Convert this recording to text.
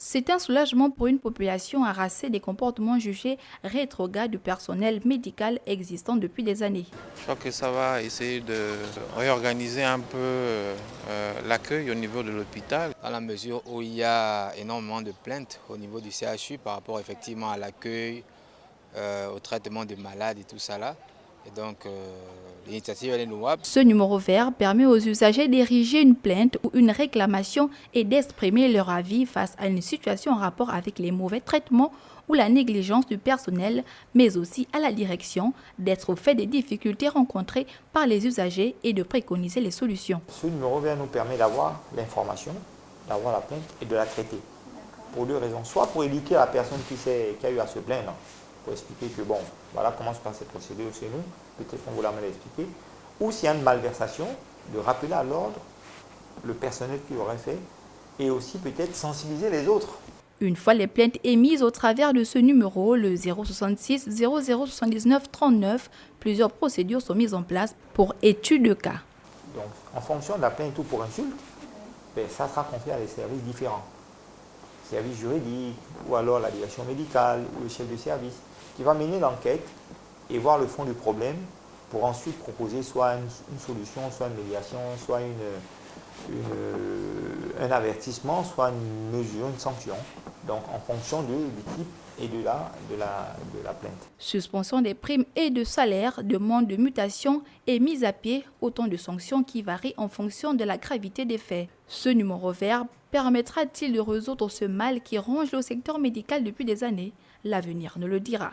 C'est un soulagement pour une population harassée des comportements jugés rétrogrades du personnel médical existant depuis des années. Je crois que ça va essayer de réorganiser un peu l'accueil au niveau de l'hôpital. Dans la mesure où il y a énormément de plaintes au niveau du CHU par rapport effectivement à l'accueil, au traitement des malades et tout ça là. Et donc l'initiative elle est louable. Ce numéro vert permet aux usagers d'ériger une plainte ou une réclamation et d'exprimer leur avis face à une situation en rapport avec les mauvais traitements ou la négligence du personnel, mais aussi à la direction d'être au fait des difficultés rencontrées par les usagers et de préconiser les solutions. Ce numéro vert nous permet d'avoir l'information, d'avoir la plainte et de la traiter. Pour deux raisons. Soit pour éduquer la personne qui a eu à se plaindre, pour expliquer que bon, voilà comment se passe cette procédure chez nous, peut-être qu'on vous l'a mal expliqué. Ou s'il y a une malversation, de rappeler à l'ordre le personnel qui l'aurait fait et aussi peut-être sensibiliser les autres. Une fois les plaintes émises au travers de ce numéro, le 066 0079 39, plusieurs procédures sont mises en place pour étude de cas. Donc, en fonction de la plainte ou pour insulte, ça sera confié à des services différents. Service juridique, ou alors la direction médicale, ou le chef de service, qui va mener l'enquête et voir le fond du problème pour ensuite proposer soit une solution, soit une médiation, soit un avertissement, soit une mesure, une sanction. Donc en fonction du type et de la plainte. Suspension des primes et de salaires, demande de mutation et mise à pied, autant de sanctions qui varient en fonction de la gravité des faits. Ce numéro vert permettra-t-il de résoudre ce mal qui ronge le secteur médical depuis des années? L'avenir nous le dira.